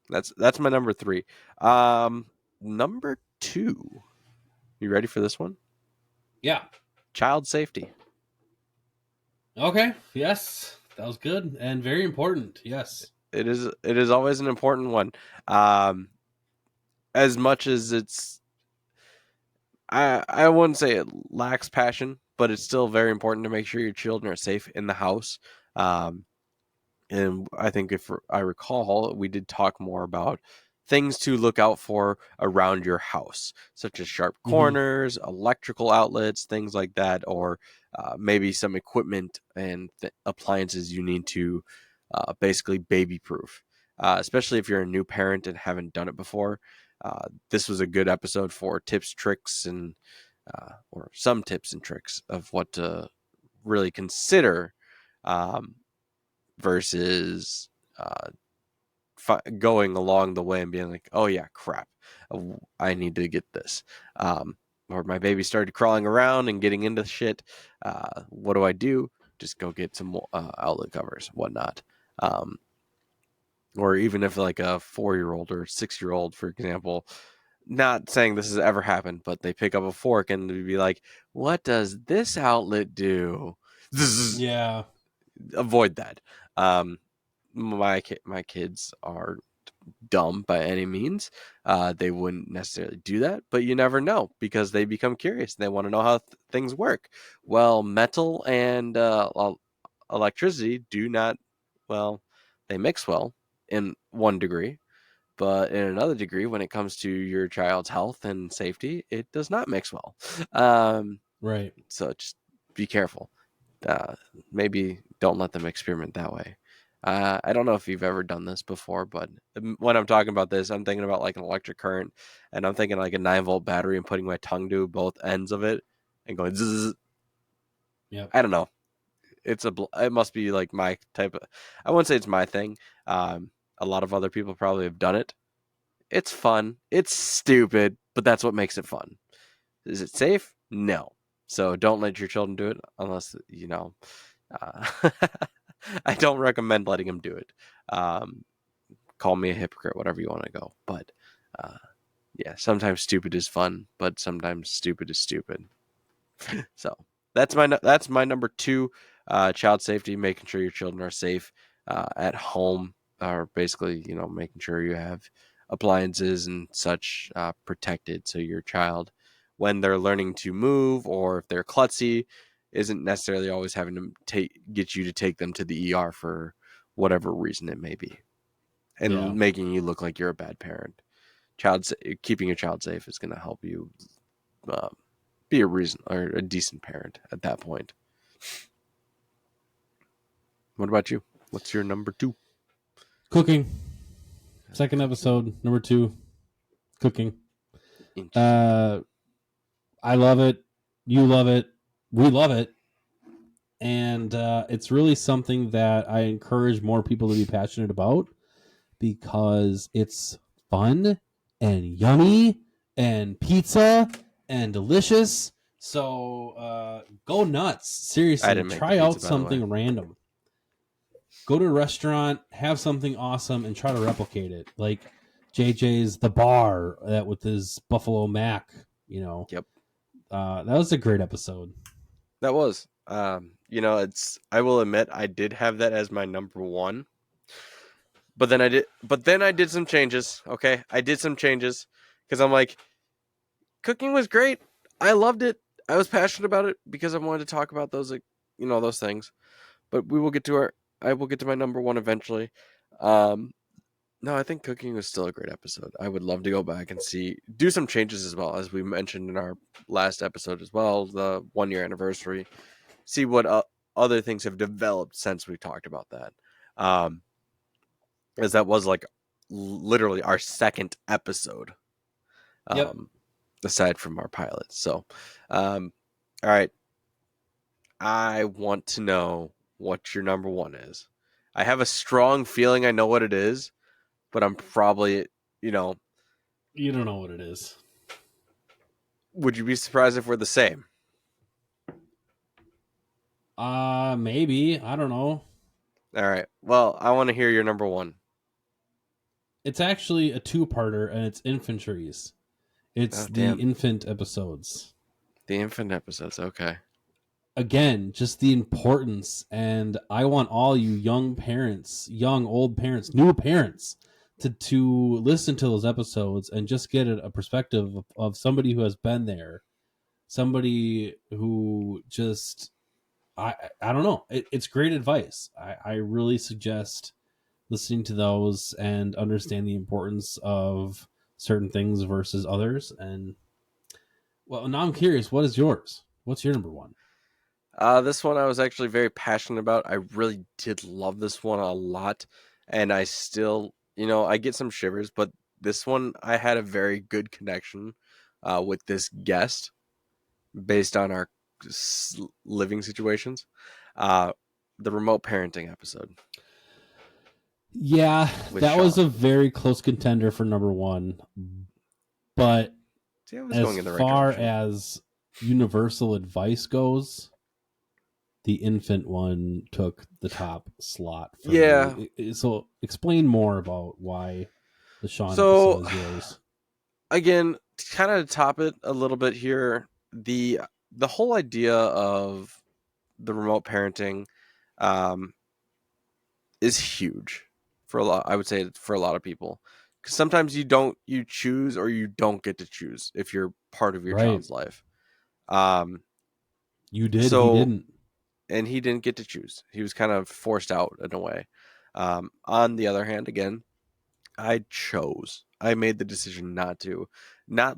that's my number three. Number two. You ready for this one? Yeah. Child safety. Okay. Yes. That was good and very important. Yes. It is always an important one. Um, as much as I wouldn't say it lacks passion, but it's still very important to make sure your children are safe in the house. Um, and I think if I recall, we did talk more about things to look out for around your house, such as sharp Mm-hmm. corners, electrical outlets, things like that, or maybe some equipment and appliances you need to basically baby proof. Especially if you're a new parent and haven't done it before. This was a good episode for tips, tricks, and or some tips and tricks of what to really consider, um, versus going along the way and being like, oh yeah, crap, I need to get this. Or my baby started crawling around and getting into shit. What do I do? Just go get some outlet covers, whatnot. Um, or even if like a 4-year-old or 6-year-old, for example, not saying this has ever happened, but they pick up a fork and be like, what does this outlet do? Yeah. Avoid that. Um, my kids are dumb by any means. They wouldn't necessarily do that, but you never know because they become curious. They want to know how things work. Well, metal and electricity do not, well, they mix well in one degree, but in another degree, when it comes to your child's health and safety, it does not mix well. Um, Right. so just be careful. Uh, Maybe don't let them experiment that way. I don't know if you've ever done this before, but when I'm talking about this, I'm thinking about like an electric current, and I'm thinking like a 9-volt battery and putting my tongue to both ends of it and going zzz. Yep. I don't know. It must be like my type of. I wouldn't say it's my thing. A lot of other people probably have done it. It's fun. It's stupid, but that's what makes it fun. Is it safe? No. So don't let your children do it unless Uh, I don't recommend letting them do it. Um, Call me a hypocrite, whatever you want to go. But uh, yeah, sometimes stupid is fun, but sometimes stupid is stupid. So that's my number two. Child safety, making sure your children are safe at home, or basically, making sure you have appliances and such protected, so your child, when they're learning to move or if they're klutzy, isn't necessarily always having to get you to take them to the ER for whatever reason it may be, Yeah. and making you look like you're a bad parent. Keeping your child safe is going to help you uh, be a reason or a decent parent at that point. What about you? What's your number two? Cooking. Second episode, number 2, cooking. Interesting. Uh, I love it. You love it. We love it. And it's really something that I encourage more people to be passionate about because it's fun and yummy and pizza and delicious. So go nuts. I Seriously, didn't make the try out pizza, by the way. something random. Go to a restaurant, have something awesome, and try to replicate it. Like JJ's The Bar, that with his Buffalo Mac, you know. Yep, That was a great episode. that was. It's. I will admit, I did have that as my number one, but then I did. But then I did some changes. Okay, I did some changes because I'm like, cooking was great. I loved it. I was passionate about it because I wanted to talk about those, like, those things. But we will get to our. I will get to my number one eventually. Um, No, I think cooking was still a great episode. I would love to go back and do some changes as well, as we mentioned in our last episode as well, the 1 year anniversary. See what other things have developed since we talked about that. Um, as that was like literally our second episode, Yep. um, aside from our pilot. So, all right, I want to know what your number one is. I have a strong feeling I know what it is, but I'm probably, you know, You don't know what it is. would you be surprised if we're the same? Maybe. I don't know. All right. Well, I want to hear your number one. It's actually a two-parter, and it's infantries. It's Oh, the damn. infant episodes. The infant episodes. Okay. Again, just the importance, and I want all you young parents, young, old parents, new parents, to listen to those episodes and just get a perspective of somebody who has been there, somebody who just I don't know. It's great advice. I really suggest listening to those and understand the importance of certain things versus others. And well, now I'm curious. What is yours? What's your number one? This one I was actually very passionate about. I really did love this one a lot, and I still, I get some shivers, but this one I had a very good connection with this guest based on our living situations. Uh, the remote parenting episode Yeah, with that was a Sean. very close contender for number one. But See, I was as going in the right far direction. as universal advice goes, the infant one took the top slot for Yeah. me. So explain more about why the Sean episode So is yours. again, to kind of top it a little bit here, the whole idea of the remote parenting um, is huge for a lot. I would say for a lot of people, because sometimes you choose or you don't get to choose if you're part of your Right. child's life. Um, You did, he so didn't. and he didn't get to choose. He was kind of forced out in a way. On the other hand, again, I chose. I made the decision not to. Not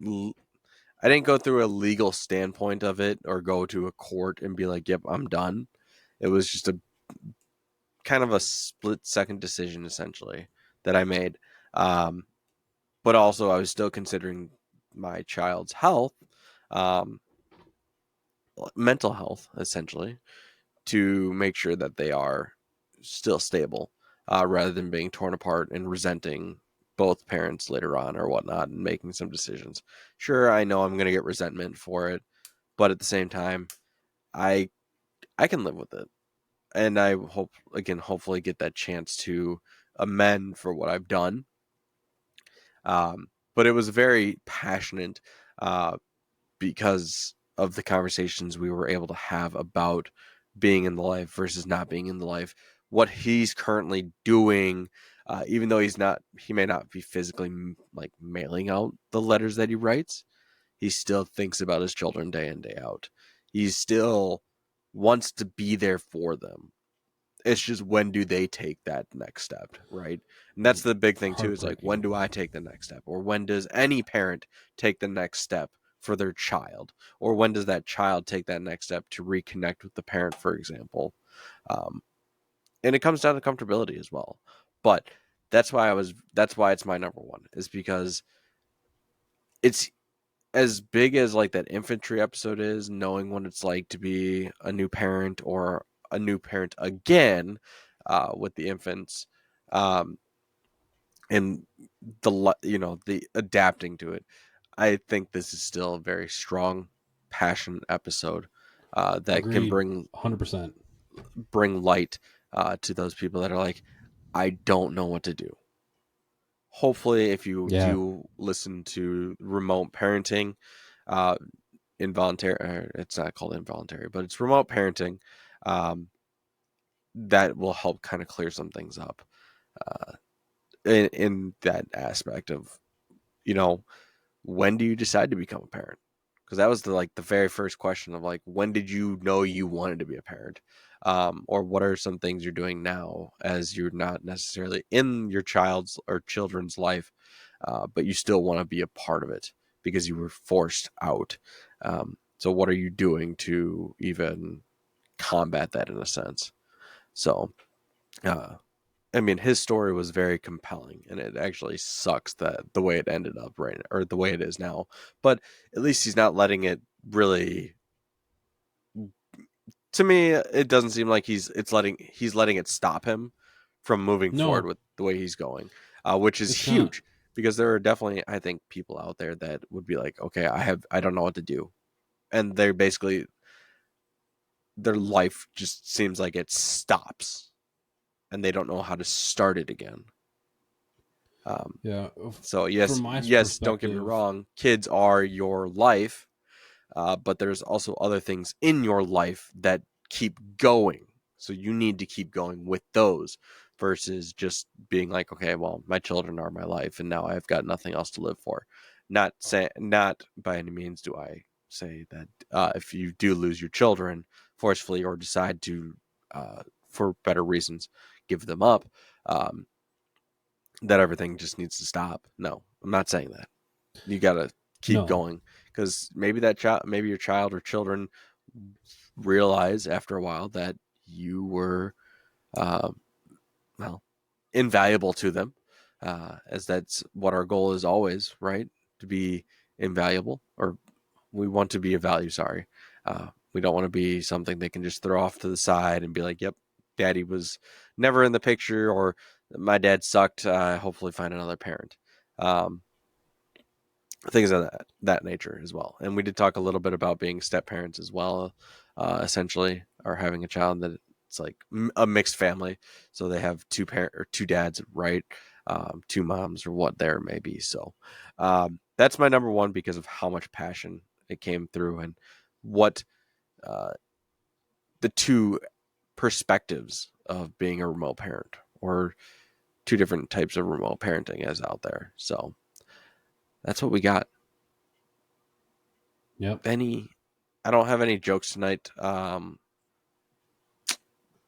I didn't go through a legal standpoint of it or go to a court and be like, "Yep, I'm done." It was just a kind of a split second decision essentially that I made. Um, but also I was still considering my child's health, um, mental health essentially, to make sure that they are still stable, rather than being torn apart and resenting both parents later on or whatnot and making some decisions. Sure, I know I'm going to get resentment for it, but at the same time, I I can live with it, and I hope again, hopefully, get that chance to amend for what I've done. But it was very passionate, uh, because of the conversations we were able to have about being in the life versus not being in the life, what he's currently doing, even though he may not be physically like mailing out the letters that he writes, he still thinks about his children day in, day out. He still wants to be there for them. It's just when do they take that next step, right? And that's the big thing too, is like, when Heartbreaking. do I take the next step? Or when does any parent take the next step for their child? Or when does that child take that next step to reconnect with the parent, for example? Um, and it comes down to comfortability as well. But that's why it's my number one, is because it's as big as like that infantry episode is, knowing what it's like to be a new parent or a new parent again, with the infants, um, and the adapting to it. I think this is still a very strong, passionate episode, that can Agreed. 100%. bring light, to those people that are like, I don't know what to do. Hopefully, if you Yeah. do listen to remote parenting, uh, involuntary, it's not called involuntary, but it's remote parenting, um, that will help kind of clear some things up, uh, in that aspect of, you know when do you decide to become a parent? because that was the very first question of like, when did you know you wanted to be a parent? Or what are some things you're doing now as you're not necessarily in your child's or children's life, but you still want to be a part of it because you were forced out. So what are you doing to even combat that in a sense? So, uh, I mean, his story was very compelling, and it actually sucks that the way it ended up right, or the way it is now. But at least he's not letting it really. To me, it doesn't seem like he's letting it stop him from moving forward No, with the way he's going, which is it's not. huge because there are definitely, I think, people out there that would be like, okay, I don't know what to do, and they're basically their life just seems like it stops, and they don't know how to start it again. Um, Yeah, so from yes, my yes, don't get me perspective, wrong, kids are your life, but there's also other things in your life that keep going. So you need to keep going with those versus just being like, okay, well, my children are my life, and now I've got nothing else to live for. Not by any means do I say that if you do lose your children forcefully or decide to, for better reasons, give them up, um, that everything just needs to stop. No, I'm not saying that. You got to keep no. going because maybe that child, maybe your child or children realize after a while that you were, uh, well, invaluable to them, as that's what our goal is always, right? To be invaluable, or we want to be of value. Sorry, we don't want to be something they can just throw off to the side and be like, "Yep, daddy was never in the picture," or "My dad sucked. Hopefully, find another parent." Um, Things of that nature as well. And we did talk a little bit about being step parents as well, essentially, or having a child that it's like a mixed family, so they have two dads, right? Two moms or what there may be. So that's my number one because of how much passion it came through and what uh, the two perspectives of being a remote parent or two different types of remote parenting is out there. So that's what we got. Yep. Any I don't have any jokes tonight,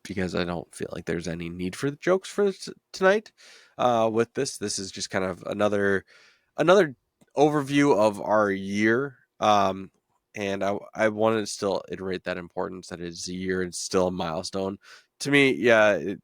because I don't feel like there's any need for the jokes for tonight. With this is just kind of another overview of our year. And I wanted to still iterate that importance that it's a year. It's still a milestone to me. Yeah,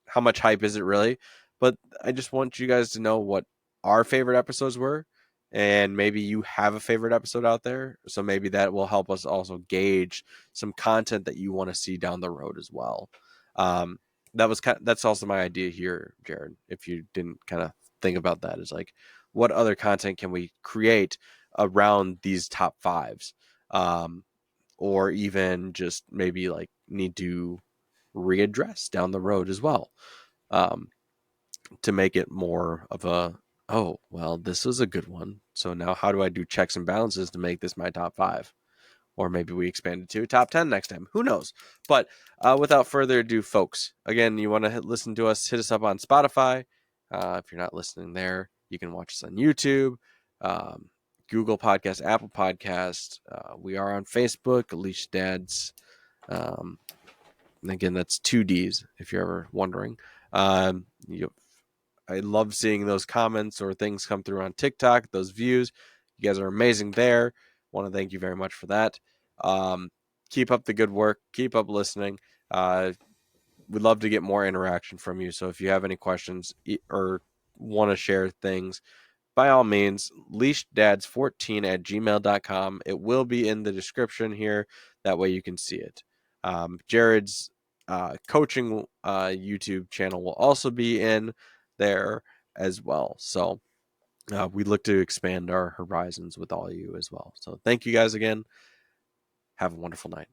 how much hype is it really? But I just want you guys to know what our favorite episodes were. And maybe you have a favorite episode out there. So maybe that will help us also gauge some content that you want to see down the road as well. Um, that's also my idea here, Jared. If you didn't kind of think about that, is like, what other content can we create around these top fives? Or even just maybe like need to readdress down the road as well, um, to make it more of a, oh, well, this was a good one. So now how do I do checks and balances to make this my top five? Or maybe we expand it to a top 10 next time. Who knows? But without further ado, folks, again, you want to listen to us, hit us up on Spotify. If you're not listening there, you can watch us on YouTube, um, Google Podcast, Apple Podcast. We are on Facebook, Leashed Dads. Um, and again, that's two D's if you're ever wondering. You I love seeing those comments or things come through on TikTok, those views. You guys are amazing there. Want to thank you very much for that. Um, Keep up the good work. Keep up listening. Uh, we'd love to get more interaction from you. So if you have any questions or want to share things, by all means, leashdads14 at gmail.com. It will be in the description here. That way you can see it. Jared's coaching YouTube channel will also be in there as well. So we look to expand our horizons with all of you as well. So thank you guys again. Have a wonderful night.